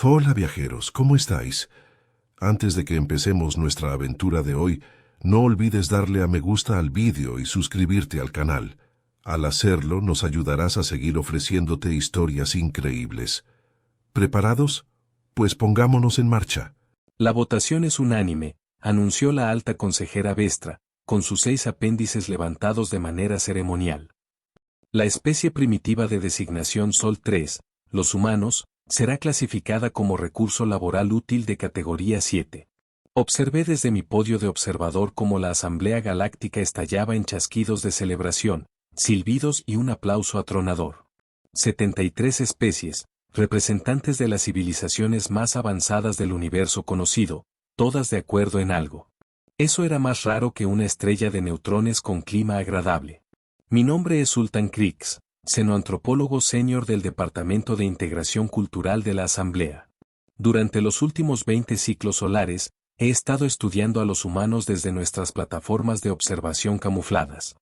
Hola viajeros, ¿cómo estáis? Antes de que empecemos nuestra aventura de hoy, no olvides darle a me gusta al vídeo y suscribirte al canal. Al hacerlo, nos ayudarás a seguir ofreciéndote historias increíbles. ¿Preparados? Pues pongámonos en marcha. La votación es unánime, anunció la alta consejera Vestra, con sus 6 apéndices levantados de manera ceremonial. La especie primitiva de designación Sol 3, los humanos, será clasificada como recurso laboral útil de categoría 7. Observé desde mi podio de observador cómo la Asamblea Galáctica estallaba en chasquidos de celebración, silbidos y un aplauso atronador. 73 especies, representantes de las civilizaciones más avanzadas del universo conocido, todas de acuerdo en algo. Eso era más raro que una estrella de neutrones con clima agradable. Mi nombre es Sultan Krix, xenoantropólogo senior del Departamento de Integración Cultural de la Asamblea. Durante los últimos 20 ciclos solares, he estado estudiando a los humanos desde nuestras plataformas de observación camufladas.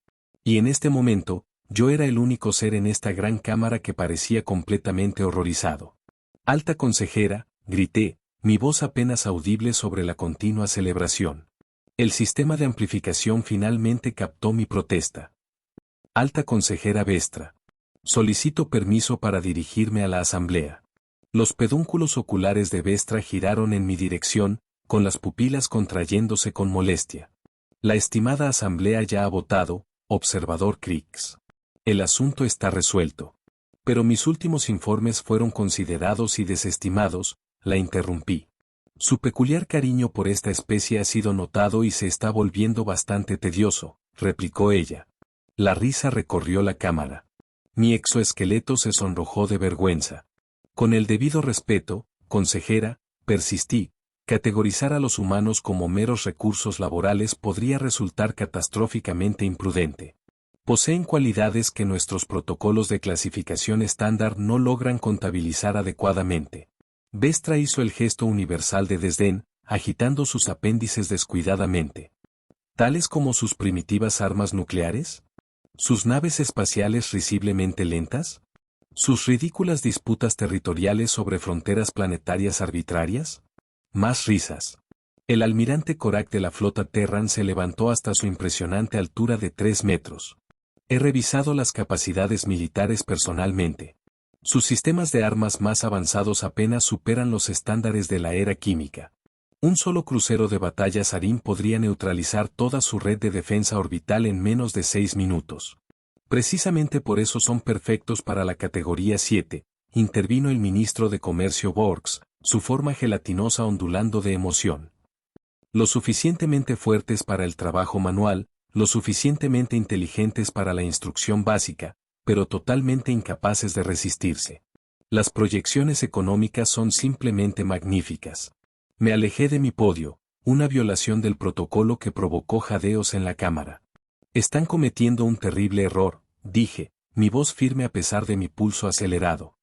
Y en este momento, yo era el único ser en esta gran cámara que parecía completamente horrorizado. Alta consejera, grité, mi voz apenas audible sobre la continua celebración. El sistema de amplificación finalmente captó mi protesta. Alta consejera Vestra. Solicito permiso para dirigirme a la asamblea. Los pedúnculos oculares de Vestra giraron en mi dirección, con las pupilas contrayéndose con molestia. La estimada asamblea ya ha votado, observador Krix. El asunto está resuelto. Pero mis últimos informes fueron considerados y desestimados, la interrumpí. Su peculiar cariño por esta especie ha sido notado y se está volviendo bastante tedioso, replicó ella. La risa recorrió la cámara. Mi exoesqueleto se sonrojó de vergüenza. Con el debido respeto, consejera, persistí, categorizar a los humanos como meros recursos laborales podría resultar catastróficamente imprudente. Poseen cualidades que nuestros protocolos de clasificación estándar no logran contabilizar adecuadamente. Vestra hizo el gesto universal de desdén, agitando sus apéndices descuidadamente. ¿Tales como sus primitivas armas nucleares? ¿Sus naves espaciales risiblemente lentas? ¿Sus ridículas disputas territoriales sobre fronteras planetarias arbitrarias? Más risas. El almirante Korak de la flota Terran se levantó hasta su impresionante altura de 3 metros. He revisado las capacidades militares personalmente. Sus sistemas de armas más avanzados apenas superan los estándares de la era química. Un solo crucero de batalla Sarin podría neutralizar toda su red de defensa orbital en menos de 6 minutos. Precisamente por eso son perfectos para la categoría 7, intervino el ministro de Comercio Borgs, su forma gelatinosa ondulando de emoción. Lo suficientemente fuertes para el trabajo manual, lo suficientemente inteligentes para la instrucción básica, pero totalmente incapaces de resistirse. Las proyecciones económicas son simplemente magníficas. Me alejé de mi podio, una violación del protocolo que provocó jadeos en la cámara. Están cometiendo un terrible error, dije, mi voz firme a pesar de mi pulso acelerado.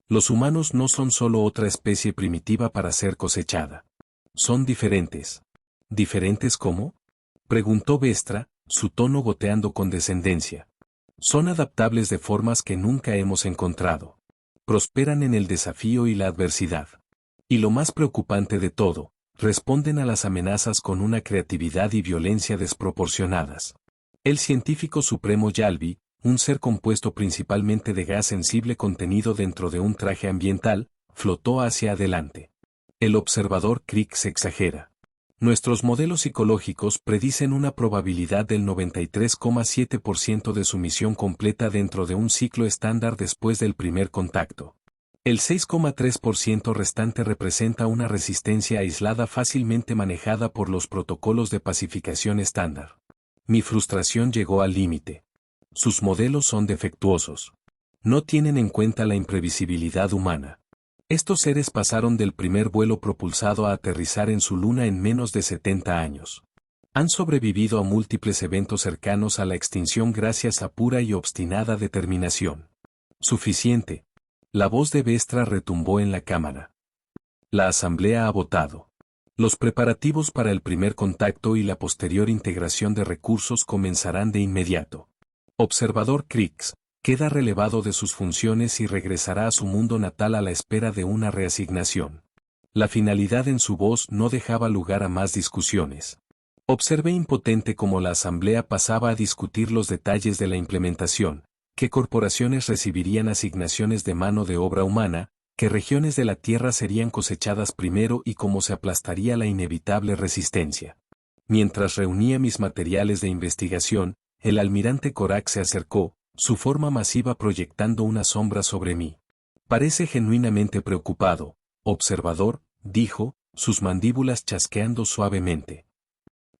Los humanos no son solo otra especie primitiva para ser cosechada. Son diferentes. ¿Diferentes cómo? Preguntó Vestra, su tono goteando con descendencia. Son adaptables de formas que nunca hemos encontrado. Prosperan en el desafío y la adversidad. Y lo más preocupante de todo, responden a las amenazas con una creatividad y violencia desproporcionadas. El científico supremo Yalvi, un ser compuesto principalmente de gas sensible contenido dentro de un traje ambiental, flotó hacia adelante. El observador Krix exagera. Nuestros modelos psicológicos predicen una probabilidad del 93,7% de sumisión completa dentro de un ciclo estándar después del primer contacto. El 6,3% restante representa una resistencia aislada fácilmente manejada por los protocolos de pacificación estándar. Mi frustración llegó al límite. Sus modelos son defectuosos. No tienen en cuenta la imprevisibilidad humana. Estos seres pasaron del primer vuelo propulsado a aterrizar en su luna en menos de 70 años. Han sobrevivido a múltiples eventos cercanos a la extinción gracias a pura y obstinada determinación. Suficiente. La voz de Vestra retumbó en la cámara. La asamblea ha votado. Los preparativos para el primer contacto y la posterior integración de recursos comenzarán de inmediato. Observador Krix, queda relevado de sus funciones y regresará a su mundo natal a la espera de una reasignación. La finalidad en su voz no dejaba lugar a más discusiones. Observé impotente cómo la asamblea pasaba a discutir los detalles de la implementación, qué corporaciones recibirían asignaciones de mano de obra humana, qué regiones de la tierra serían cosechadas primero y cómo se aplastaría la inevitable resistencia. Mientras reunía mis materiales de investigación, el almirante Korak se acercó, su forma masiva proyectando una sombra sobre mí. Parece genuinamente preocupado, observador, dijo, sus mandíbulas chasqueando suavemente.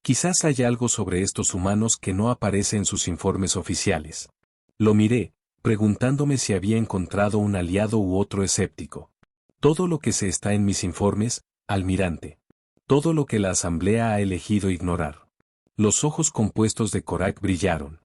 Quizás haya algo sobre estos humanos que no aparece en sus informes oficiales. Lo miré, preguntándome si había encontrado un aliado u otro escéptico. Todo lo que se está en mis informes, almirante. Todo lo que la asamblea ha elegido ignorar. Los ojos compuestos de Korak brillaron.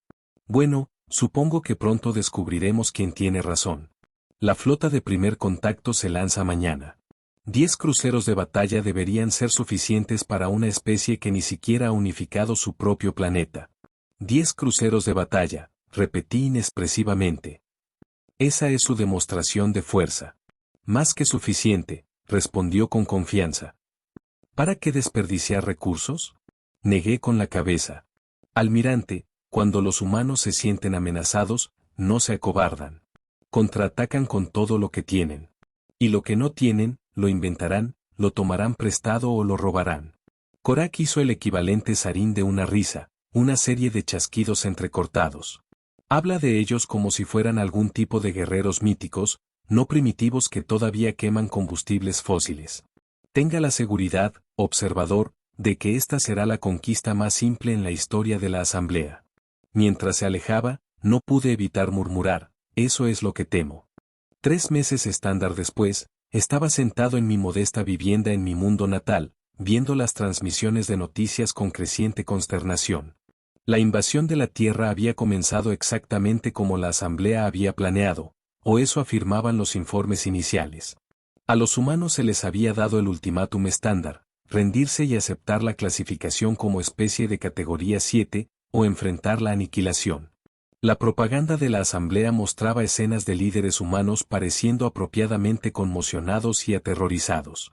Bueno, supongo que pronto descubriremos quién tiene razón. La flota de primer contacto se lanza mañana. 10 cruceros de batalla deberían ser suficientes para una especie que ni siquiera ha unificado su propio planeta. 10 cruceros de batalla, repetí inexpresivamente. Esa es su demostración de fuerza. Más que suficiente, respondió con confianza. ¿Para qué desperdiciar recursos? Negué con la cabeza. Almirante, cuando los humanos se sienten amenazados, no se acobardan. Contraatacan con todo lo que tienen. Y lo que no tienen, lo inventarán, lo tomarán prestado o lo robarán. Korak hizo el equivalente sarín de una risa, una serie de chasquidos entrecortados. Habla de ellos como si fueran algún tipo de guerreros míticos, no primitivos que todavía queman combustibles fósiles. Tenga la seguridad, observador, de que esta será la conquista más simple en la historia de la Asamblea. Mientras se alejaba, no pude evitar murmurar, eso es lo que temo. 3 meses estándar después, estaba sentado en mi modesta vivienda en mi mundo natal, viendo las transmisiones de noticias con creciente consternación. La invasión de la Tierra había comenzado exactamente como la Asamblea había planeado, o eso afirmaban los informes iniciales. A los humanos se les había dado el ultimátum estándar, rendirse y aceptar la clasificación como especie de categoría 7, o enfrentar la aniquilación. La propaganda de la Asamblea mostraba escenas de líderes humanos pareciendo apropiadamente conmocionados y aterrorizados.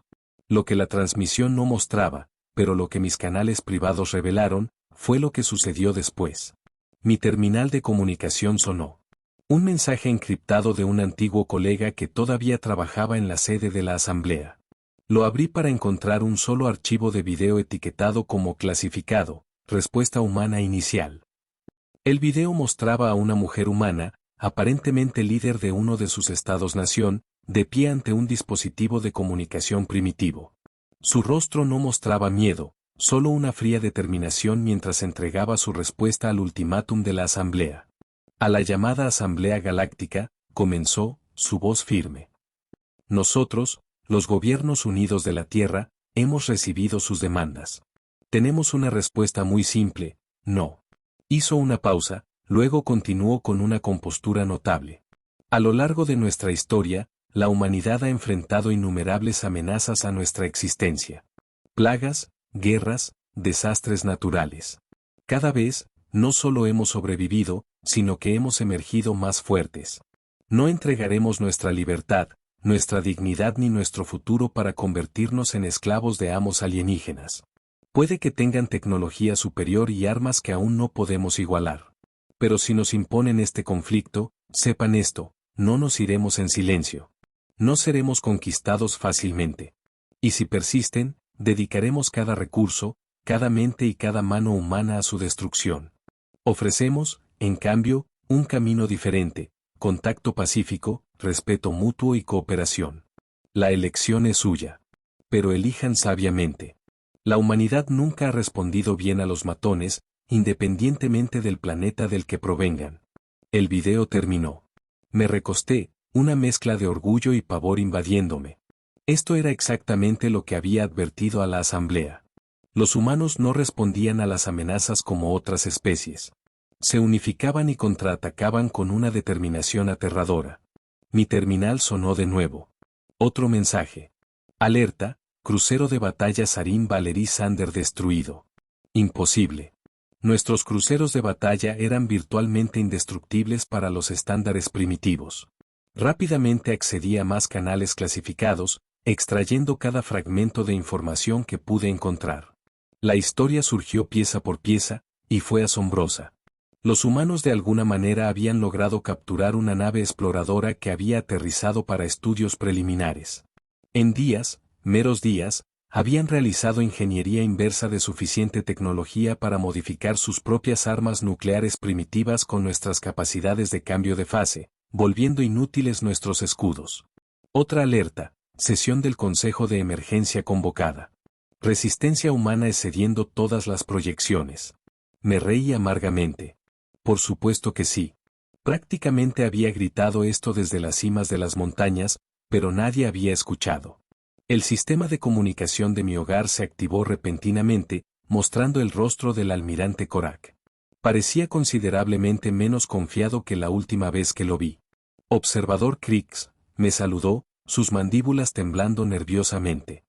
Lo que la transmisión no mostraba, pero lo que mis canales privados revelaron, fue lo que sucedió después. Mi terminal de comunicación sonó. Un mensaje encriptado de un antiguo colega que todavía trabajaba en la sede de la Asamblea. Lo abrí para encontrar un solo archivo de video etiquetado como clasificado, respuesta humana inicial. El video mostraba a una mujer humana, aparentemente líder de uno de sus estados-nación, de pie ante un dispositivo de comunicación primitivo. Su rostro no mostraba miedo, solo una fría determinación mientras entregaba su respuesta al ultimátum de la Asamblea. A la llamada Asamblea Galáctica, comenzó, su voz firme. Nosotros, los gobiernos unidos de la Tierra, hemos recibido sus demandas. Tenemos una respuesta muy simple, no. Hizo una pausa, luego continuó con una compostura notable. A lo largo de nuestra historia, la humanidad ha enfrentado innumerables amenazas a nuestra existencia. Plagas, guerras, desastres naturales. Cada vez, no solo hemos sobrevivido, sino que hemos emergido más fuertes. No entregaremos nuestra libertad, nuestra dignidad ni nuestro futuro para convertirnos en esclavos de amos alienígenas. Puede que tengan tecnología superior y armas que aún no podemos igualar. Pero si nos imponen este conflicto, sepan esto, no nos iremos en silencio. No seremos conquistados fácilmente. Y si persisten, dedicaremos cada recurso, cada mente y cada mano humana a su destrucción. Ofrecemos, en cambio, un camino diferente, contacto pacífico, respeto mutuo y cooperación. La elección es suya. Pero elijan sabiamente. La humanidad nunca ha respondido bien a los matones, independientemente del planeta del que provengan. El video terminó. Me recosté, una mezcla de orgullo y pavor invadiéndome. Esto era exactamente lo que había advertido a la Asamblea. Los humanos no respondían a las amenazas como otras especies. Se unificaban y contraatacaban con una determinación aterradora. Mi terminal sonó de nuevo. Otro mensaje. Alerta. Crucero de batalla Sarin Valery Sander destruido. Imposible. Nuestros cruceros de batalla eran virtualmente indestructibles para los estándares primitivos. Rápidamente accedí a más canales clasificados, extrayendo cada fragmento de información que pude encontrar. La historia surgió pieza por pieza, y fue asombrosa. Los humanos de alguna manera habían logrado capturar una nave exploradora que había aterrizado para estudios preliminares. En días, meros días, habían realizado ingeniería inversa de suficiente tecnología para modificar sus propias armas nucleares primitivas con nuestras capacidades de cambio de fase, volviendo inútiles nuestros escudos. Otra alerta, sesión del Consejo de Emergencia convocada. Resistencia humana excediendo todas las proyecciones. Me reí amargamente. Por supuesto que sí. Prácticamente había gritado esto desde las cimas de las montañas, pero nadie había escuchado. El sistema de comunicación de mi hogar se activó repentinamente, mostrando el rostro del almirante Korak. Parecía considerablemente menos confiado que la última vez que lo vi. Observador Krix, me saludó, sus mandíbulas temblando nerviosamente.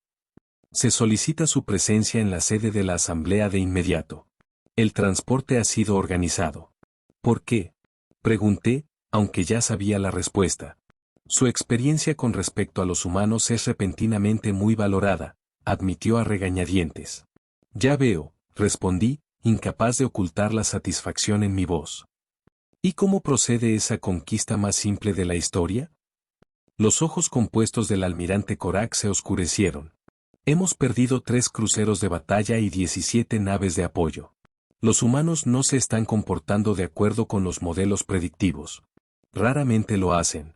Se solicita su presencia en la sede de la Asamblea de inmediato. El transporte ha sido organizado. ¿Por qué? Pregunté, aunque ya sabía la respuesta. Su experiencia con respecto a los humanos es repentinamente muy valorada, admitió a regañadientes. Ya veo, respondí, incapaz de ocultar la satisfacción en mi voz. ¿Y cómo procede esa conquista más simple de la historia? Los ojos compuestos del almirante Korak se oscurecieron. Hemos perdido 3 cruceros de batalla y 17 naves de apoyo. Los humanos no se están comportando de acuerdo con los modelos predictivos. Raramente lo hacen.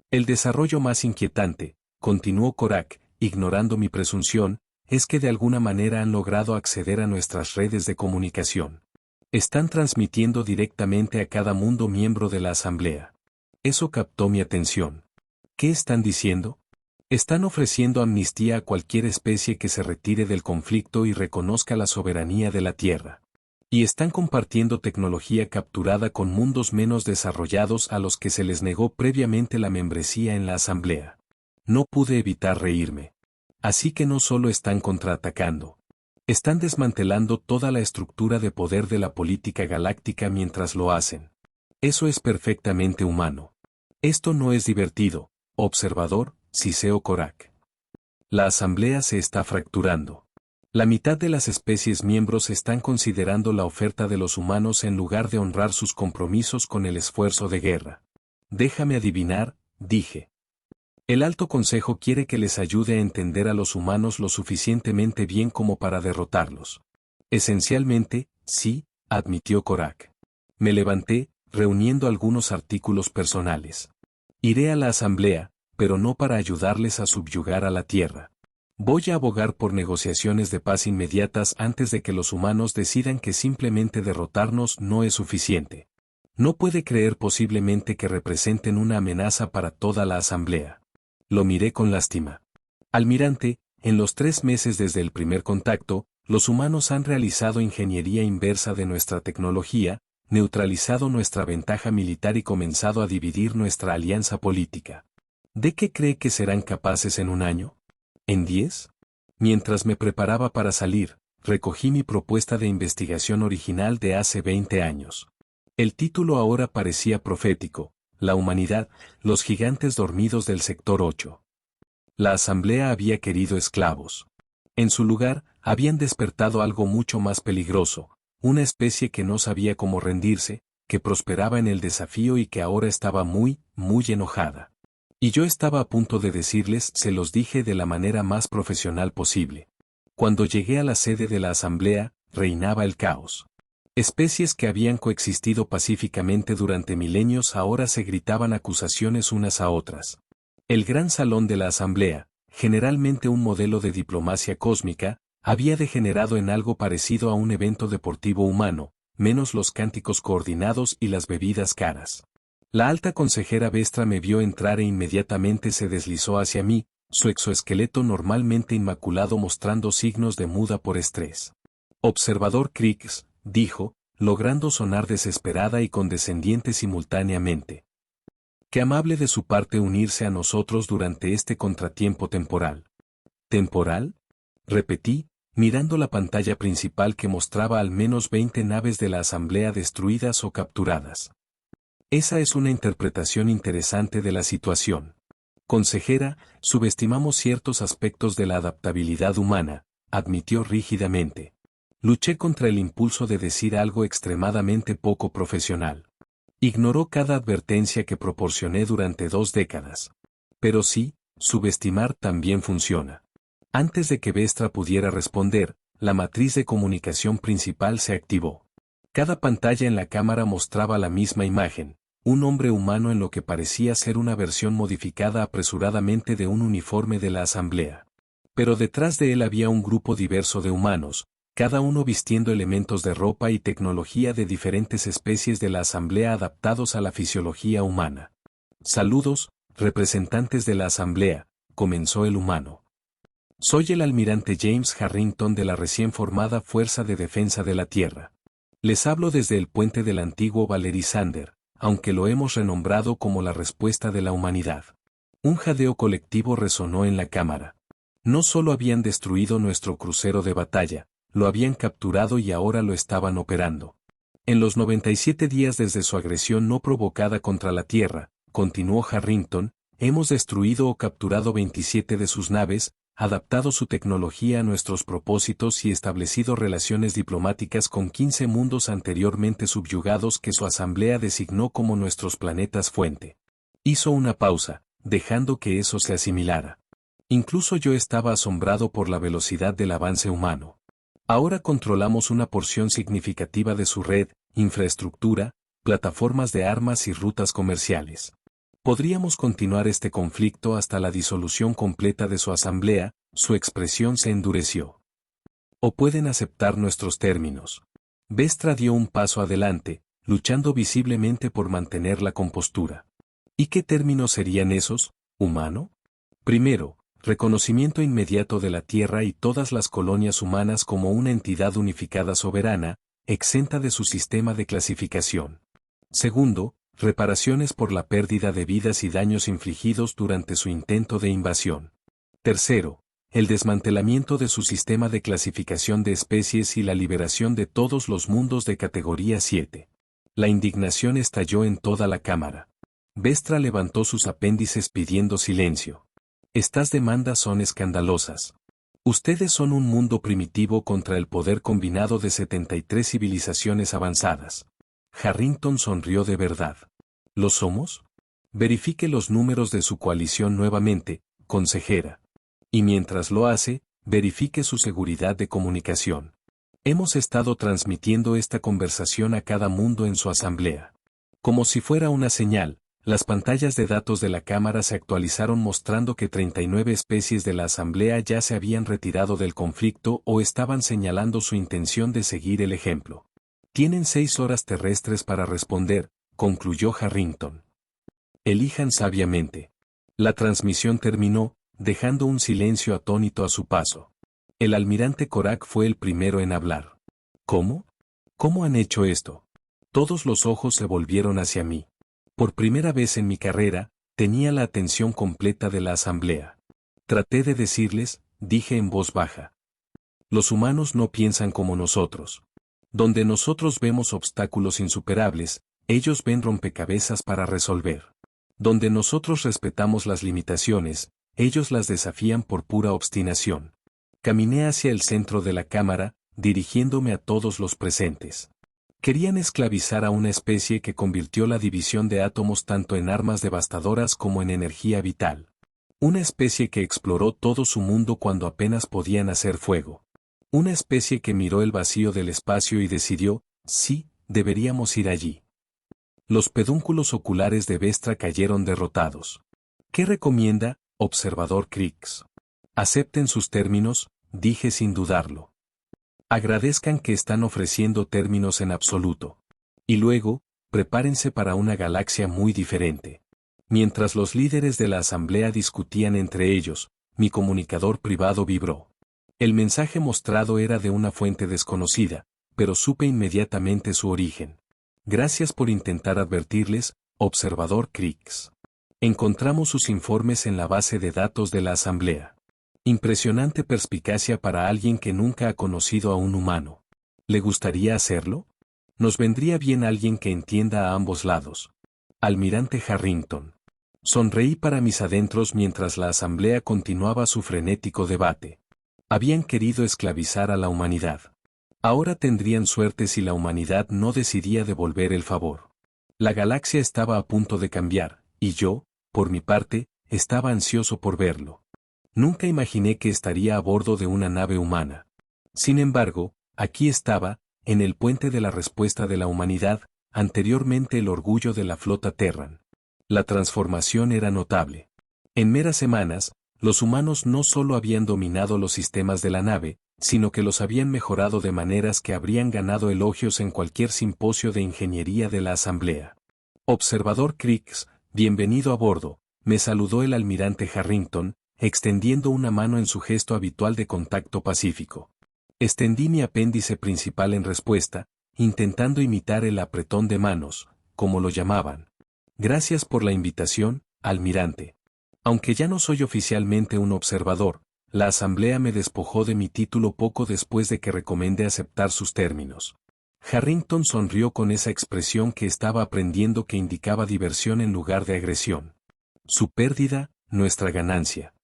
El desarrollo más inquietante, continuó Korak, ignorando mi presunción, es que de alguna manera han logrado acceder a nuestras redes de comunicación. Están transmitiendo directamente a cada mundo miembro de la Asamblea. Eso captó mi atención. ¿Qué están diciendo? Están ofreciendo amnistía a cualquier especie que se retire del conflicto y reconozca la soberanía de la Tierra. Y están compartiendo tecnología capturada con mundos menos desarrollados a los que se les negó previamente la membresía en la Asamblea. No pude evitar reírme. Así que no solo están contraatacando. Están desmantelando toda la estructura de poder de la política galáctica mientras lo hacen. Eso es perfectamente humano. Esto no es divertido, observador, Siseo Korak. La Asamblea se está fracturando. La mitad de las especies miembros están considerando la oferta de los humanos en lugar de honrar sus compromisos con el esfuerzo de guerra. Déjame adivinar, dije. El Alto Consejo quiere que les ayude a entender a los humanos lo suficientemente bien como para derrotarlos. Esencialmente, sí, admitió Korak. Me levanté, reuniendo algunos artículos personales. Iré a la Asamblea, pero no para ayudarles a subyugar a la Tierra. Voy a abogar por negociaciones de paz inmediatas antes de que los humanos decidan que simplemente derrotarnos no es suficiente. No puede creer posiblemente que representen una amenaza para toda la Asamblea. Lo miré con lástima. Almirante, en los 3 meses desde el primer contacto, los humanos han realizado ingeniería inversa de nuestra tecnología, neutralizado nuestra ventaja militar y comenzado a dividir nuestra alianza política. ¿De qué cree que serán capaces en un año? ¿En 10? Mientras me preparaba para salir, recogí mi propuesta de investigación original de hace 20 años. El título ahora parecía profético: La humanidad, los gigantes dormidos del sector 8. La Asamblea había querido esclavos. En su lugar, habían despertado algo mucho más peligroso, una especie que no sabía cómo rendirse, que prosperaba en el desafío y que ahora estaba muy, muy enojada. Y yo estaba a punto de decirles, se los dije de la manera más profesional posible. Cuando llegué a la sede de la Asamblea, reinaba el caos. Especies que habían coexistido pacíficamente durante milenios ahora se gritaban acusaciones unas a otras. El gran salón de la Asamblea, generalmente un modelo de diplomacia cósmica, había degenerado en algo parecido a un evento deportivo humano, menos los cánticos coordinados y las bebidas caras. La alta consejera Vestra me vio entrar e inmediatamente se deslizó hacia mí, su exoesqueleto normalmente inmaculado mostrando signos de muda por estrés. Observador Krix, dijo, logrando sonar desesperada y condescendiente simultáneamente. Qué amable de su parte unirse a nosotros durante este contratiempo temporal. ¿Temporal? Repetí, mirando la pantalla principal que mostraba al menos 20 naves de la Asamblea destruidas o capturadas. Esa es una interpretación interesante de la situación. Consejera, subestimamos ciertos aspectos de la adaptabilidad humana, admitió rígidamente. Luché contra el impulso de decir algo extremadamente poco profesional. Ignoró cada advertencia que proporcioné durante 2 décadas. Pero sí, subestimar también funciona. Antes de que Vestra pudiera responder, la matriz de comunicación principal se activó. Cada pantalla en la cámara mostraba la misma imagen, un hombre humano en lo que parecía ser una versión modificada apresuradamente de un uniforme de la Asamblea. Pero detrás de él había un grupo diverso de humanos, cada uno vistiendo elementos de ropa y tecnología de diferentes especies de la Asamblea adaptados a la fisiología humana. Saludos, representantes de la Asamblea, comenzó el humano. Soy el almirante James Harrington de la recién formada Fuerza de Defensa de la Tierra. Les hablo desde el puente del antiguo Valery Sander, aunque lo hemos renombrado como la respuesta de la humanidad. Un jadeo colectivo resonó en la cámara. No solo habían destruido nuestro crucero de batalla, lo habían capturado y ahora lo estaban operando. En los 97 días desde su agresión no provocada contra la Tierra, continuó Harrington, hemos destruido o capturado 27 de sus naves, adaptado su tecnología a nuestros propósitos y establecido relaciones diplomáticas con 15 mundos anteriormente subyugados que su asamblea designó como nuestros planetas fuente. Hizo una pausa, dejando que eso se asimilara. Incluso yo estaba asombrado por la velocidad del avance humano. Ahora controlamos una porción significativa de su red, infraestructura, plataformas de armas y rutas comerciales. Podríamos continuar este conflicto hasta la disolución completa de su asamblea, su expresión se endureció. O pueden aceptar nuestros términos. Vestra dio un paso adelante, luchando visiblemente por mantener la compostura. ¿Y qué términos serían esos, humano? Primero, reconocimiento inmediato de la Tierra y todas las colonias humanas como una entidad unificada soberana, exenta de su sistema de clasificación. Segundo, reparaciones por la pérdida de vidas y daños infligidos durante su intento de invasión. Tercero, el desmantelamiento de su sistema de clasificación de especies y la liberación de todos los mundos de categoría 7. La indignación estalló en toda la cámara. Vestra levantó sus apéndices pidiendo silencio. Estas demandas son escandalosas. Ustedes son un mundo primitivo contra el poder combinado de 73 civilizaciones avanzadas. Harrington sonrió de verdad. ¿Lo somos? Verifique los números de su coalición nuevamente, consejera. Y mientras lo hace, verifique su seguridad de comunicación. Hemos estado transmitiendo esta conversación a cada mundo en su asamblea. Como si fuera una señal, las pantallas de datos de la cámara se actualizaron mostrando que 39 especies de la asamblea ya se habían retirado del conflicto o estaban señalando su intención de seguir el ejemplo. Tienen 6 horas terrestres para responder, concluyó Harrington. Elijan sabiamente. La transmisión terminó, dejando un silencio atónito a su paso. El almirante Korak fue el primero en hablar. ¿Cómo? ¿Cómo han hecho esto? Todos los ojos se volvieron hacia mí. Por primera vez en mi carrera, tenía la atención completa de la asamblea. Traté de decirles, dije en voz baja. Los humanos no piensan como nosotros. Donde nosotros vemos obstáculos insuperables, ellos ven rompecabezas para resolver. Donde nosotros respetamos las limitaciones, ellos las desafían por pura obstinación. Caminé hacia el centro de la cámara, dirigiéndome a todos los presentes. Querían esclavizar a una especie que convirtió la división de átomos tanto en armas devastadoras como en energía vital. Una especie que exploró todo su mundo cuando apenas podían hacer fuego. Una especie que miró el vacío del espacio y decidió, sí, deberíamos ir allí. Los pedúnculos oculares de Vestra cayeron derrotados. ¿Qué recomienda, observador Krix? Acepten sus términos, dije sin dudarlo. Agradezcan que están ofreciendo términos en absoluto. Y luego, prepárense para una galaxia muy diferente. Mientras los líderes de la asamblea discutían entre ellos, mi comunicador privado vibró. El mensaje mostrado era de una fuente desconocida, pero supe inmediatamente su origen. Gracias por intentar advertirles, observador Krix. Encontramos sus informes en la base de datos de la asamblea. Impresionante perspicacia para alguien que nunca ha conocido a un humano. ¿Le gustaría hacerlo? Nos vendría bien alguien que entienda a ambos lados. Almirante Harrington. Sonreí para mis adentros mientras la asamblea continuaba su frenético debate. Habían querido esclavizar a la humanidad. Ahora tendrían suerte si la humanidad no decidía devolver el favor. La galaxia estaba a punto de cambiar, y yo, por mi parte, estaba ansioso por verlo. Nunca imaginé que estaría a bordo de una nave humana. Sin embargo, aquí estaba, en el puente de la respuesta de la humanidad, anteriormente el orgullo de la flota Terran. La transformación era notable. En meras semanas, los humanos no solo habían dominado los sistemas de la nave, sino que los habían mejorado de maneras que habrían ganado elogios en cualquier simposio de ingeniería de la Asamblea. Observador Crix, bienvenido a bordo, me saludó el almirante Harrington, extendiendo una mano en su gesto habitual de contacto pacífico. Extendí mi apéndice principal en respuesta, intentando imitar el apretón de manos, como lo llamaban. Gracias por la invitación, almirante. Aunque ya no soy oficialmente un observador, la asamblea me despojó de mi título poco después de que recomendé aceptar sus términos. Harrington sonrió con esa expresión que estaba aprendiendo que indicaba diversión en lugar de agresión. Su pérdida, nuestra ganancia.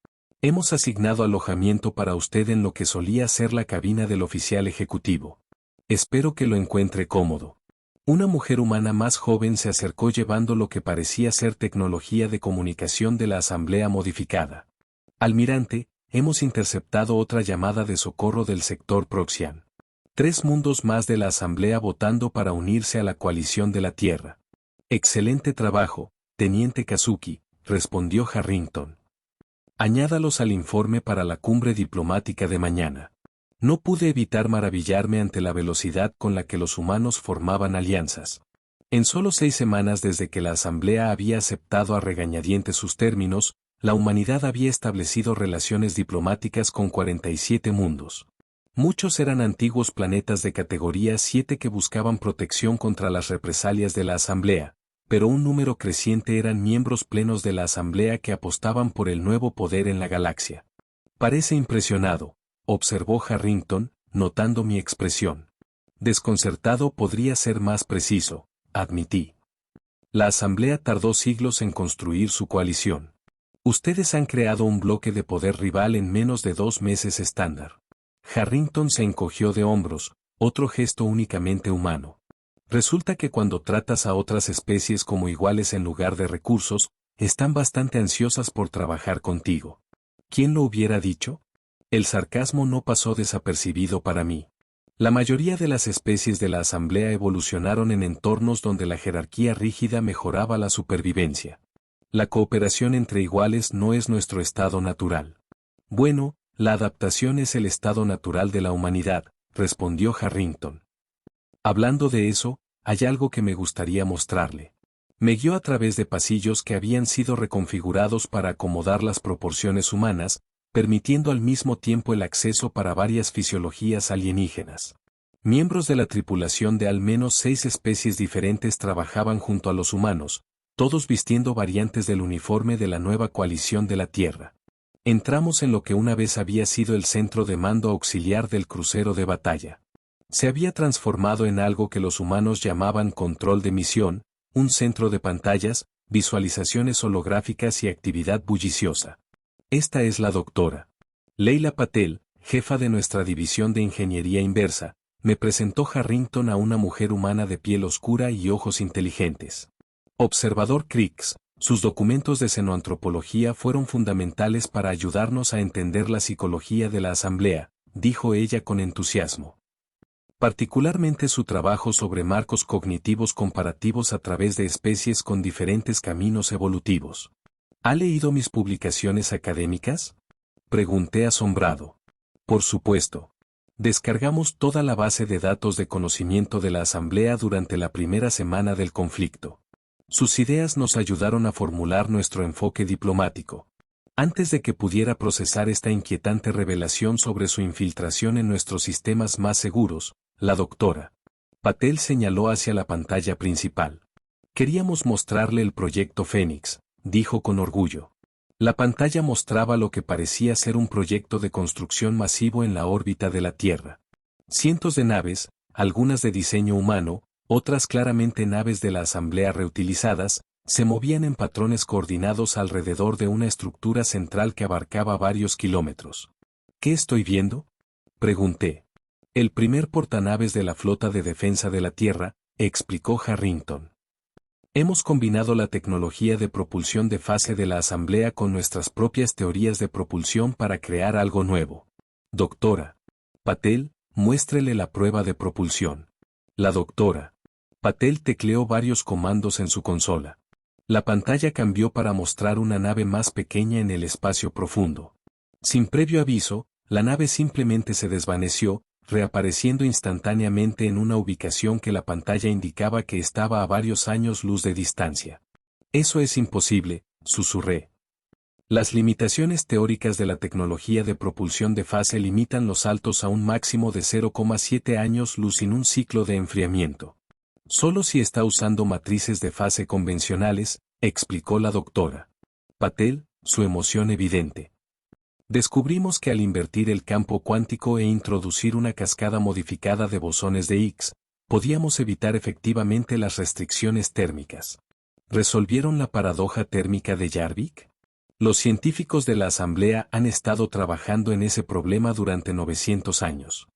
Hemos asignado alojamiento para usted en lo que solía ser la cabina del oficial ejecutivo. Espero que lo encuentre cómodo. Una mujer humana más joven se acercó llevando lo que parecía ser tecnología de comunicación de la asamblea modificada. Almirante, hemos interceptado otra llamada de socorro del sector Proxian. 3 mundos más de la asamblea votando para unirse a la coalición de la Tierra. Excelente trabajo, teniente Kazuki, respondió Harrington. Añádalos al informe para la cumbre diplomática de mañana. No pude evitar maravillarme ante la velocidad con la que los humanos formaban alianzas. En solo 6 semanas desde que la asamblea había aceptado a regañadientes sus términos, la humanidad había establecido relaciones diplomáticas con 47 mundos. Muchos eran antiguos planetas de categoría 7 que buscaban protección contra las represalias de la asamblea, pero un número creciente eran miembros plenos de la asamblea que apostaban por el nuevo poder en la galaxia. Parece impresionado, observó Harrington, notando mi expresión. Desconcertado podría ser más preciso, admití. La asamblea tardó siglos en construir su coalición. Ustedes han creado un bloque de poder rival en menos de 2 meses estándar. Harrington se encogió de hombros, otro gesto únicamente humano. Resulta que cuando tratas a otras especies como iguales en lugar de recursos, están bastante ansiosas por trabajar contigo. ¿Quién lo hubiera dicho? El sarcasmo no pasó desapercibido para mí. La mayoría de las especies de la asamblea evolucionaron en entornos donde la jerarquía rígida mejoraba la supervivencia. La cooperación entre iguales no es nuestro estado natural. Bueno, la adaptación es el estado natural de la humanidad, respondió Harrington. Hablando de eso, hay algo que me gustaría mostrarle. Me guió a través de pasillos que habían sido reconfigurados para acomodar las proporciones humanas, permitiendo al mismo tiempo el acceso para varias fisiologías alienígenas. Miembros de la tripulación de al menos 6 especies diferentes trabajaban junto a los humanos, todos vistiendo variantes del uniforme de la nueva coalición de la Tierra. Entramos en lo que una vez había sido el centro de mando auxiliar del crucero de batalla. Se había transformado en algo que los humanos llamaban control de misión, un centro de pantallas, visualizaciones holográficas y actividad bulliciosa. Esta es la doctora Leila Patel, jefa de nuestra división de ingeniería inversa, me presentó Harrington a una mujer humana de piel oscura y ojos inteligentes. Observador Crix, sus documentos de xenoantropología fueron fundamentales para ayudarnos a entender la psicología de la asamblea, dijo ella con entusiasmo. Particularmente su trabajo sobre marcos cognitivos comparativos a través de especies con diferentes caminos evolutivos. ¿Ha leído mis publicaciones académicas? Pregunté asombrado. Por supuesto. Descargamos toda la base de datos de conocimiento de la asamblea durante la primera semana del conflicto. Sus ideas nos ayudaron a formular nuestro enfoque diplomático. Antes de que pudiera procesar esta inquietante revelación sobre su infiltración en nuestros sistemas más seguros, la doctora Patel señaló hacia la pantalla principal. Queríamos mostrarle el proyecto Fénix, dijo con orgullo. La pantalla mostraba lo que parecía ser un proyecto de construcción masivo en la órbita de la Tierra. Cientos de naves, algunas de diseño humano, otras claramente naves de la Asamblea reutilizadas, se movían en patrones coordinados alrededor de una estructura central que abarcaba varios kilómetros. ¿Qué estoy viendo?, pregunté. El primer portanaves de la flota de defensa de la Tierra, explicó Harrington. Hemos combinado la tecnología de propulsión de fase de la Asamblea con nuestras propias teorías de propulsión para crear algo nuevo. Doctora Patel, muéstrele la prueba de propulsión. La doctora Patel tecleó varios comandos en su consola. La pantalla cambió para mostrar una nave más pequeña en el espacio profundo. Sin previo aviso, la nave simplemente se desvaneció, reapareciendo instantáneamente en una ubicación que la pantalla indicaba que estaba a varios años luz de distancia. Eso es imposible, susurré. Las limitaciones teóricas de la tecnología de propulsión de fase limitan los saltos a un máximo de 0,7 años luz sin un ciclo de enfriamiento. Solo si está usando matrices de fase convencionales, explicó la doctora Patel, su emoción evidente. Descubrimos que al invertir el campo cuántico e introducir una cascada modificada de bosones de Higgs, podíamos evitar efectivamente las restricciones térmicas. ¿Resolvieron la paradoja térmica de Jarvik? Los científicos de la Asamblea han estado trabajando en ese problema durante 900 años.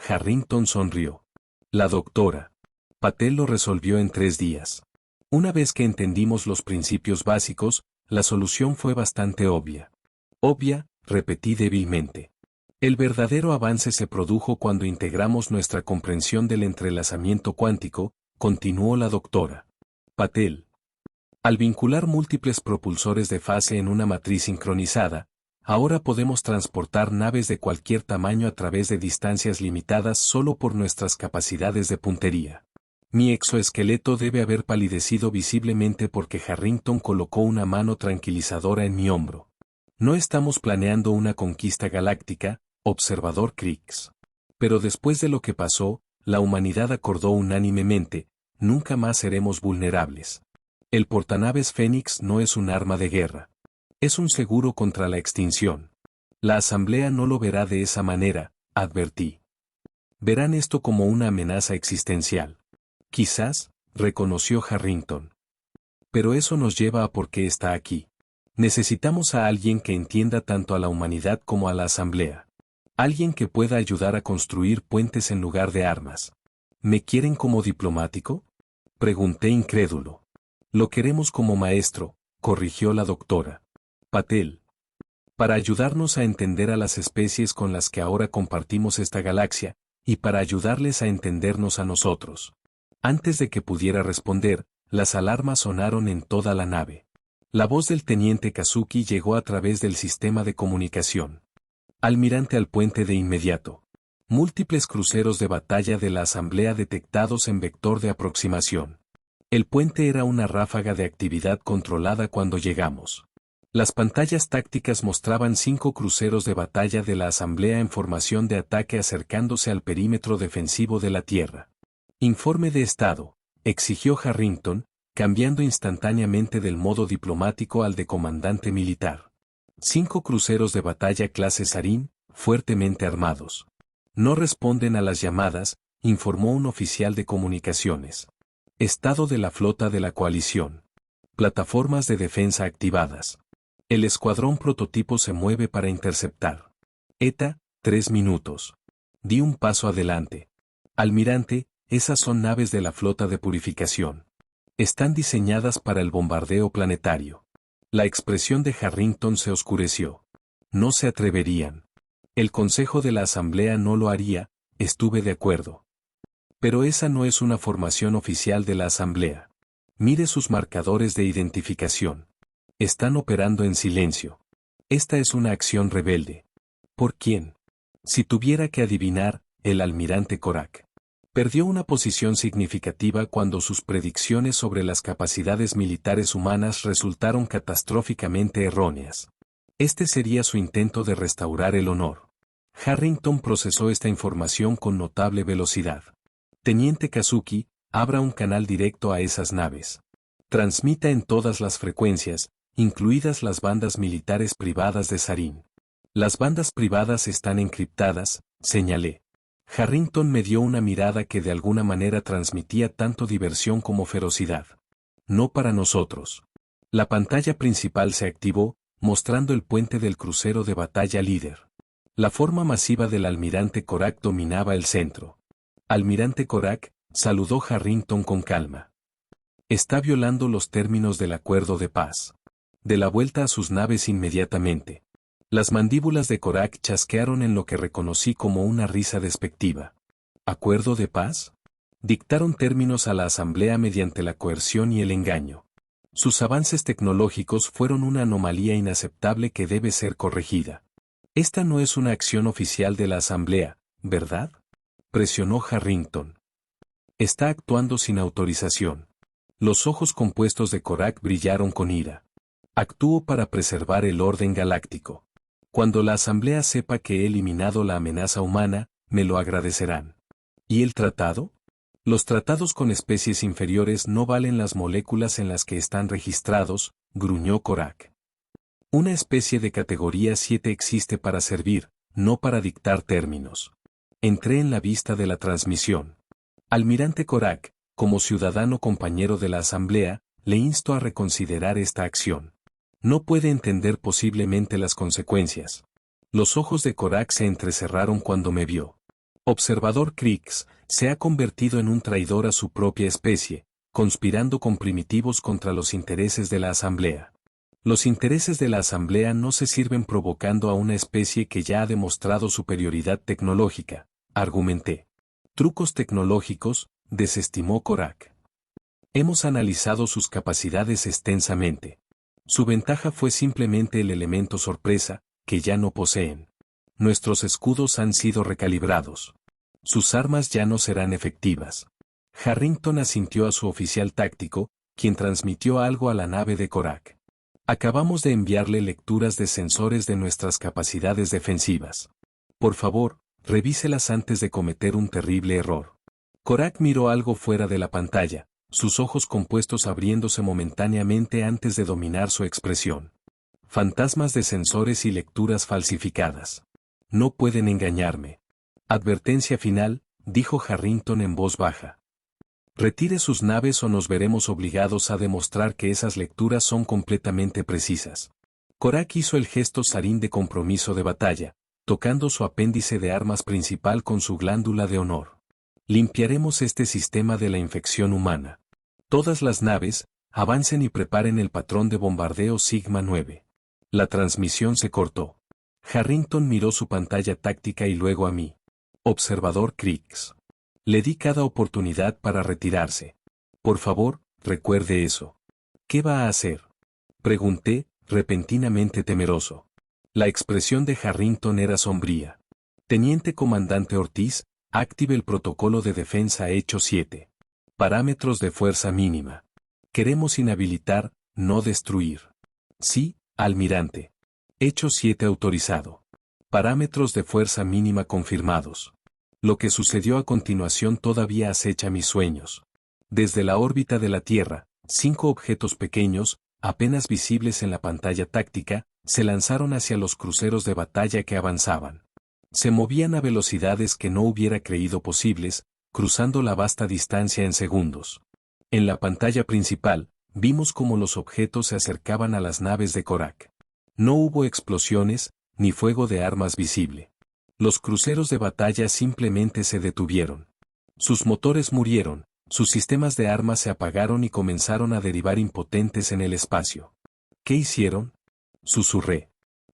Harrington sonrió. La doctora Patel lo resolvió en 3 días. Una vez que entendimos los principios básicos, la solución fue bastante obvia. Obvia, repetí débilmente. El verdadero avance se produjo cuando integramos nuestra comprensión del entrelazamiento cuántico, continuó la doctora Patel. Al vincular múltiples propulsores de fase en una matriz sincronizada, ahora podemos transportar naves de cualquier tamaño a través de distancias limitadas solo por nuestras capacidades de puntería. Mi exoesqueleto debe haber palidecido visiblemente porque Harrington colocó una mano tranquilizadora en mi hombro. No estamos planeando una conquista galáctica, observador Crix. Pero después de lo que pasó, la humanidad acordó unánimemente, nunca más seremos vulnerables. El portanaves Fénix no es un arma de guerra. Es un seguro contra la extinción. La Asamblea no lo verá de esa manera, advertí. Verán esto como una amenaza existencial. Quizás, reconoció Harrington. Pero eso nos lleva a por qué está aquí. Necesitamos a alguien que entienda tanto a la humanidad como a la Asamblea. Alguien que pueda ayudar a construir puentes en lugar de armas. ¿Me quieren como diplomático?, pregunté incrédulo. Lo queremos como maestro, corrigió la doctora Patel. Para ayudarnos a entender a las especies con las que ahora compartimos esta galaxia, y para ayudarles a entendernos a nosotros. Antes de que pudiera responder, las alarmas sonaron en toda la nave. La voz del teniente Kazuki llegó a través del sistema de comunicación. Almirante al puente de inmediato. Múltiples cruceros de batalla de la Asamblea detectados en vector de aproximación. El puente era una ráfaga de actividad controlada cuando llegamos. Las pantallas tácticas mostraban 5 cruceros de batalla de la Asamblea en formación de ataque acercándose al perímetro defensivo de la Tierra. Informe de estado, exigió Harrington, cambiando instantáneamente del modo diplomático al de comandante militar. 5 cruceros de batalla clase Sarin, fuertemente armados. No responden a las llamadas, informó un oficial de comunicaciones. Estado de la flota de la coalición. Plataformas de defensa activadas. El escuadrón prototipo se mueve para interceptar. ETA, 3 minutos. Di un paso adelante. Almirante, esas son naves de la flota de purificación. Están diseñadas para el bombardeo planetario. La expresión de Harrington se oscureció. No se atreverían. El Consejo de la Asamblea no lo haría, estuve de acuerdo. Pero esa no es una formación oficial de la Asamblea. Mire sus marcadores de identificación. Están operando en silencio. Esta es una acción rebelde. ¿Por quién? Si tuviera que adivinar, el almirante Korak. Perdió una posición significativa cuando sus predicciones sobre las capacidades militares humanas resultaron catastróficamente erróneas. Este sería su intento de restaurar el honor. Harrington procesó esta información con notable velocidad. Teniente Kazuki, abra un canal directo a esas naves. Transmita en todas las frecuencias, incluidas las bandas militares privadas de Sarin. Las bandas privadas están encriptadas, señalé. Harrington me dio una mirada que de alguna manera transmitía tanto diversión como ferocidad. No para nosotros. La pantalla principal se activó, mostrando el puente del crucero de batalla líder. La forma masiva del almirante Korak dominaba el centro. Almirante Korak, saludó Harrington con calma. Está violando los términos del acuerdo de paz. De la vuelta a sus naves inmediatamente. Las mandíbulas de Korak chasquearon en lo que reconocí como una risa despectiva. ¿Acuerdo de paz? Dictaron términos a la asamblea mediante la coerción y el engaño. Sus avances tecnológicos fueron una anomalía inaceptable que debe ser corregida. Esta no es una acción oficial de la asamblea, ¿verdad? Presionó Harrington. Está actuando sin autorización. Los ojos compuestos de Korak brillaron con ira. Actúo para preservar el orden galáctico. Cuando la asamblea sepa que he eliminado la amenaza humana, me lo agradecerán. ¿Y el tratado? Los tratados con especies inferiores no valen las moléculas en las que están registrados, gruñó Korak. Una especie de categoría 7 existe para servir, no para dictar términos. Entré en la vista de la transmisión. Almirante Korak, como ciudadano compañero de la asamblea, le insto a reconsiderar esta acción. No puede entender posiblemente las consecuencias. Los ojos de Korak se entrecerraron cuando me vio. Observador Krix se ha convertido en un traidor a su propia especie, conspirando con primitivos contra los intereses de la asamblea. Los intereses de la asamblea no se sirven provocando a una especie que ya ha demostrado superioridad tecnológica, argumenté. Trucos tecnológicos, desestimó Korak. Hemos analizado sus capacidades extensamente. Su ventaja fue simplemente el elemento sorpresa, que ya no poseen. Nuestros escudos han sido recalibrados. Sus armas ya no serán efectivas. Harrington asintió a su oficial táctico, quien transmitió algo a la nave de Korak. Acabamos de enviarle lecturas de sensores de nuestras capacidades defensivas. Por favor, revíselas antes de cometer un terrible error. Korak miró algo fuera de la pantalla, sus ojos compuestos abriéndose momentáneamente antes de dominar su expresión. Fantasmas de sensores y lecturas falsificadas. No pueden engañarme. Advertencia final, dijo Harrington en voz baja. Retire sus naves o nos veremos obligados a demostrar que esas lecturas son completamente precisas. Korak hizo el gesto sarín de compromiso de batalla, tocando su apéndice de armas principal con su glándula de honor. Limpiaremos este sistema de la infección humana. Todas las naves, avancen y preparen el patrón de bombardeo Sigma 9. La transmisión se cortó. Harrington miró su pantalla táctica y luego a mí. Observador Krix. Le di cada oportunidad para retirarse. Por favor, recuerde eso. ¿Qué va a hacer? Pregunté, repentinamente temeroso. La expresión de Harrington era sombría. Teniente Comandante Ortiz, active el protocolo de defensa hecho 7. Parámetros de fuerza mínima. Queremos inhabilitar, no destruir. Sí, almirante. Hecho 7 autorizado. Parámetros de fuerza mínima confirmados. Lo que sucedió a continuación todavía acecha mis sueños. Desde la órbita de la Tierra, 5 objetos pequeños, apenas visibles en la pantalla táctica, se lanzaron hacia los cruceros de batalla que avanzaban. Se movían a velocidades que no hubiera creído posibles, cruzando la vasta distancia en segundos. En la pantalla principal, vimos cómo los objetos se acercaban a las naves de Korak. No hubo explosiones, ni fuego de armas visible. Los cruceros de batalla simplemente se detuvieron. Sus motores murieron, sus sistemas de armas se apagaron y comenzaron a derivar impotentes en el espacio. ¿Qué hicieron? Susurré.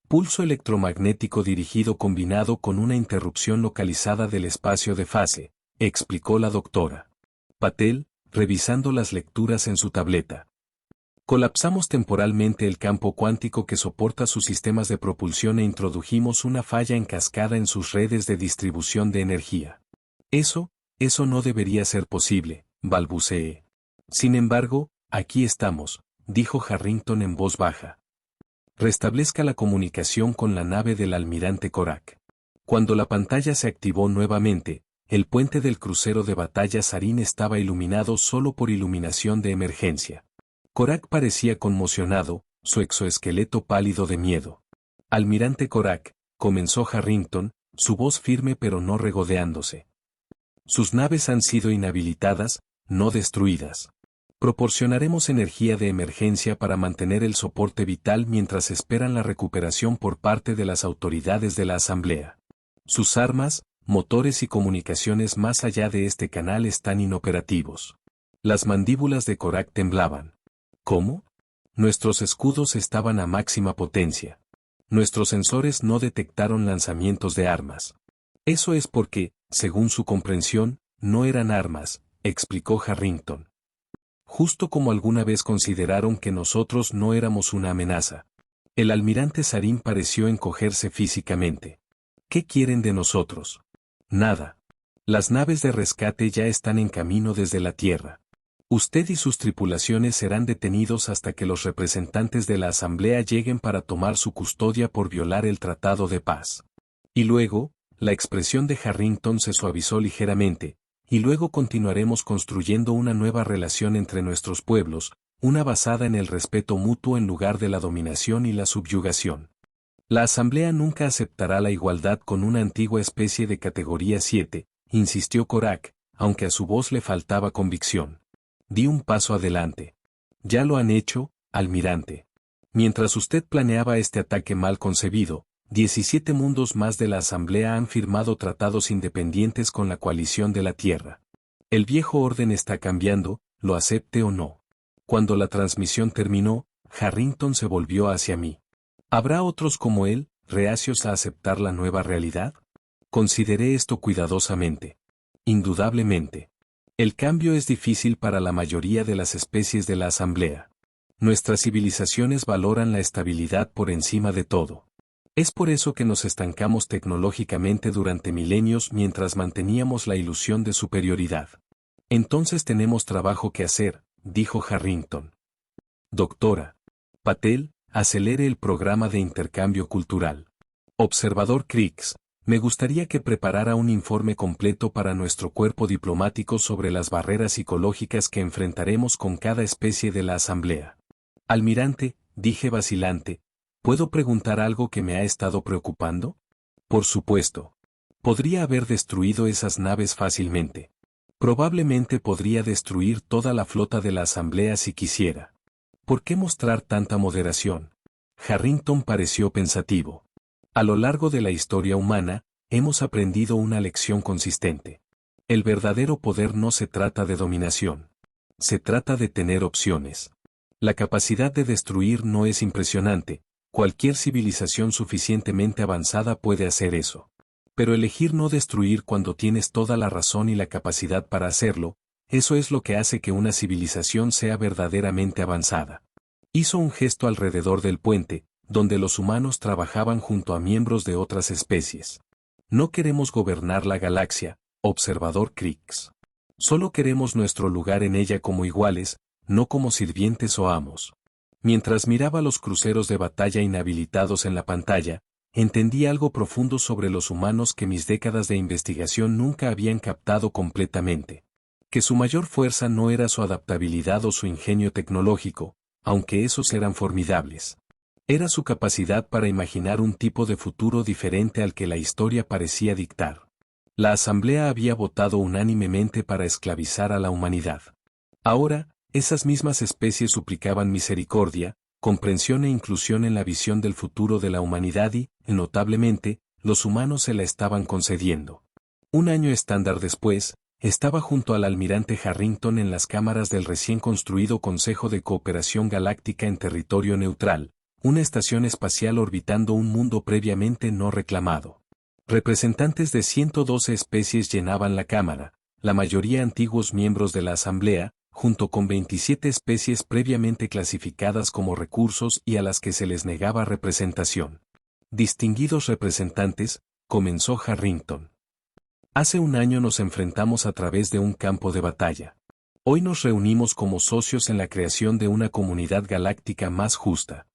Pulso electromagnético dirigido combinado con una interrupción localizada del espacio de fase, explicó la doctora Patel, revisando las lecturas en su tableta. Colapsamos temporalmente el campo cuántico que soporta sus sistemas de propulsión e introdujimos una falla en cascada en sus redes de distribución de energía. Eso no debería ser posible, balbuceé. Sin embargo, aquí estamos, dijo Harrington en voz baja. Restablezca la comunicación con la nave del almirante Korak. Cuando la pantalla se activó nuevamente, el puente del crucero de batalla Sarin estaba iluminado solo por iluminación de emergencia. Korak parecía conmocionado, su exoesqueleto pálido de miedo. Almirante Korak, comenzó Harrington, su voz firme pero no regodeándose. Sus naves han sido inhabilitadas, no destruidas. Proporcionaremos energía de emergencia para mantener el soporte vital mientras esperan la recuperación por parte de las autoridades de la Asamblea. Sus armas, motores y comunicaciones más allá de este canal están inoperativos. Las mandíbulas de Korak temblaban. ¿Cómo? Nuestros escudos estaban a máxima potencia. Nuestros sensores no detectaron lanzamientos de armas. Eso es porque, según su comprensión, no eran armas, explicó Harrington. Justo como alguna vez consideraron que nosotros no éramos una amenaza. El almirante Sarin pareció encogerse físicamente. ¿Qué quieren de nosotros? Nada. Las naves de rescate ya están en camino desde la Tierra. Usted y sus tripulaciones serán detenidos hasta que los representantes de la Asamblea lleguen para tomar su custodia por violar el Tratado de Paz. Y luego, la expresión de Harrington se suavizó ligeramente, y luego continuaremos construyendo una nueva relación entre nuestros pueblos, una basada en el respeto mutuo en lugar de la dominación y la subyugación. La Asamblea nunca aceptará la igualdad con una antigua especie de categoría 7, insistió Korak, aunque a su voz le faltaba convicción. Di un paso adelante. Ya lo han hecho, almirante. Mientras usted planeaba este ataque mal concebido, 17 mundos más de la Asamblea han firmado tratados independientes con la coalición de la Tierra. El viejo orden está cambiando, lo acepte o no. Cuando la transmisión terminó, Harrington se volvió hacia mí. ¿Habrá otros como él, reacios a aceptar la nueva realidad? Consideré esto cuidadosamente. Indudablemente. El cambio es difícil para la mayoría de las especies de la Asamblea. Nuestras civilizaciones valoran la estabilidad por encima de todo. Es por eso que nos estancamos tecnológicamente durante milenios mientras manteníamos la ilusión de superioridad. Entonces tenemos trabajo que hacer, dijo Harrington. Doctora Patel, acelere el programa de intercambio cultural. Observador Crix, me gustaría que preparara un informe completo para nuestro cuerpo diplomático sobre las barreras psicológicas que enfrentaremos con cada especie de la Asamblea. Almirante, dije vacilante, ¿puedo preguntar algo que me ha estado preocupando? Por supuesto. Podría haber destruido esas naves fácilmente. Probablemente podría destruir toda la flota de la Asamblea si quisiera. ¿Por qué mostrar tanta moderación? Harrington pareció pensativo. A lo largo de la historia humana, hemos aprendido una lección consistente. El verdadero poder no se trata de dominación. Se trata de tener opciones. La capacidad de destruir no es impresionante. Cualquier civilización suficientemente avanzada puede hacer eso. Pero elegir no destruir cuando tienes toda la razón y la capacidad para hacerlo, eso es lo que hace que una civilización sea verdaderamente avanzada. Hizo un gesto alrededor del puente, donde los humanos trabajaban junto a miembros de otras especies. No queremos gobernar la galaxia, observador Crix. Solo queremos nuestro lugar en ella como iguales, no como sirvientes o amos. Mientras miraba los cruceros de batalla inhabilitados en la pantalla, entendí algo profundo sobre los humanos que mis décadas de investigación nunca habían captado completamente. Que su mayor fuerza no era su adaptabilidad o su ingenio tecnológico, aunque esos eran formidables. Era su capacidad para imaginar un tipo de futuro diferente al que la historia parecía dictar. La Asamblea había votado unánimemente para esclavizar a la humanidad. Ahora, esas mismas especies suplicaban misericordia, comprensión e inclusión en la visión del futuro de la humanidad y, notablemente, los humanos se la estaban concediendo. Un año estándar después, estaba junto al almirante Harrington en las cámaras del recién construido Consejo de Cooperación Galáctica en territorio neutral, una estación espacial orbitando un mundo previamente no reclamado. Representantes de 112 especies llenaban la cámara, la mayoría antiguos miembros de la Asamblea, junto con 27 especies previamente clasificadas como recursos y a las que se les negaba representación. Distinguidos representantes, comenzó Harrington. Hace un año nos enfrentamos a través de un campo de batalla. Hoy nos reunimos como socios en la creación de una comunidad galáctica más justa.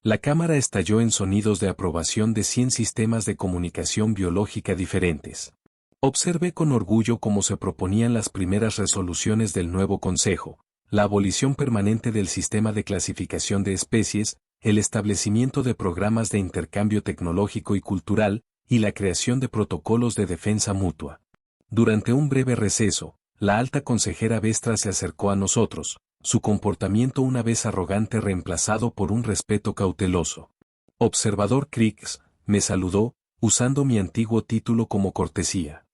La cámara estalló en sonidos de aprobación de 100 sistemas de comunicación biológica diferentes. Observé con orgullo cómo se proponían las primeras resoluciones del nuevo Consejo, la abolición permanente del sistema de clasificación de especies, el establecimiento de programas de intercambio tecnológico y cultural, y la creación de protocolos de defensa mutua. Durante un breve receso, la alta consejera Vestra se acercó a nosotros, su comportamiento una vez arrogante reemplazado por un respeto cauteloso. Observador Crix, me saludó, usando mi antiguo título como cortesía.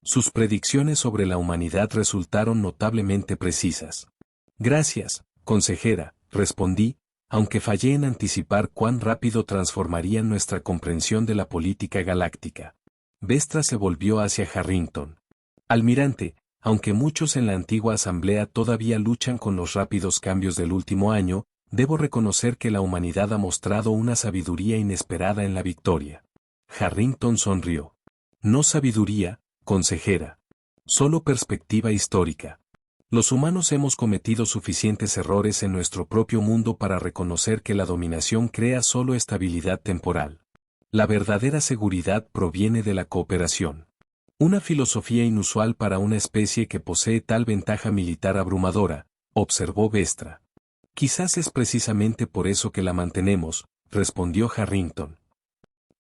Sus predicciones sobre la humanidad resultaron notablemente precisas. Gracias, consejera, respondí, aunque fallé en anticipar cuán rápido transformarían nuestra comprensión de la política galáctica. Vestra se volvió hacia Harrington. Almirante, aunque muchos en la antigua asamblea todavía luchan con los rápidos cambios del último año, debo reconocer que la humanidad ha mostrado una sabiduría inesperada en la victoria. Harrington sonrió. No sabiduría, consejera. Solo perspectiva histórica. Los humanos hemos cometido suficientes errores en nuestro propio mundo para reconocer que la dominación crea solo estabilidad temporal. La verdadera seguridad proviene de la cooperación. Una filosofía inusual para una especie que posee tal ventaja militar abrumadora, observó Vestra. Quizás es precisamente por eso que la mantenemos, respondió Harrington.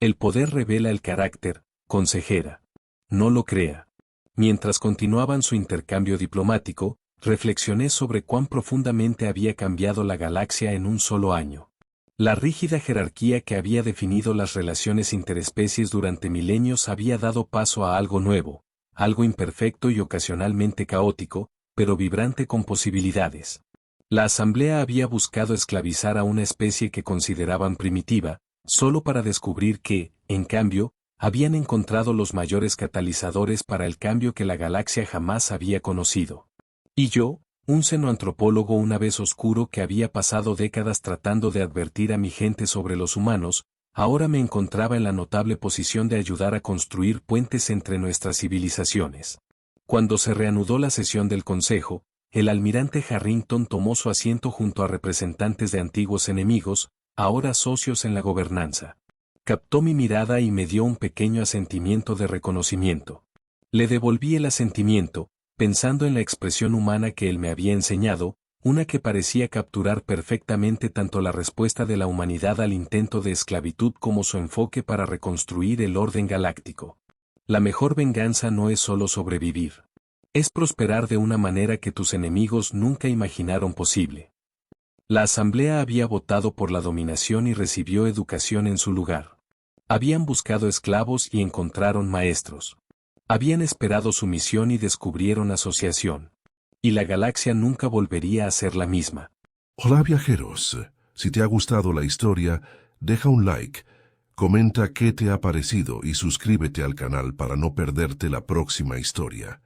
El poder revela el carácter, consejera. No lo crea. Mientras continuaban su intercambio diplomático, reflexioné sobre cuán profundamente había cambiado la galaxia en un solo año. La rígida jerarquía que había definido las relaciones interespecies durante milenios había dado paso a algo nuevo, algo imperfecto y ocasionalmente caótico, pero vibrante con posibilidades. La asamblea había buscado esclavizar a una especie que consideraban primitiva, solo para descubrir que, en cambio, habían encontrado los mayores catalizadores para el cambio que la galaxia jamás había conocido. Y yo, un xenoantropólogo una vez oscuro que había pasado décadas tratando de advertir a mi gente sobre los humanos, ahora me encontraba en la notable posición de ayudar a construir puentes entre nuestras civilizaciones. Cuando se reanudó la sesión del Consejo, el almirante Harrington tomó su asiento junto a representantes de antiguos enemigos, ahora socios en la gobernanza. Captó mi mirada y me dio un pequeño asentimiento de reconocimiento. Le devolví el asentimiento, pensando en la expresión humana que él me había enseñado, una que parecía capturar perfectamente tanto la respuesta de la humanidad al intento de esclavitud como su enfoque para reconstruir el orden galáctico. La mejor venganza no es solo sobrevivir. Es prosperar de una manera que tus enemigos nunca imaginaron posible. La asamblea había votado por la dominación y recibió educación en su lugar. Habían buscado esclavos y encontraron maestros. Habían esperado sumisión y descubrieron asociación. Y la galaxia nunca volvería a ser la misma. Hola viajeros, si te ha gustado la historia, deja un like, comenta qué te ha parecido y suscríbete al canal para no perderte la próxima historia.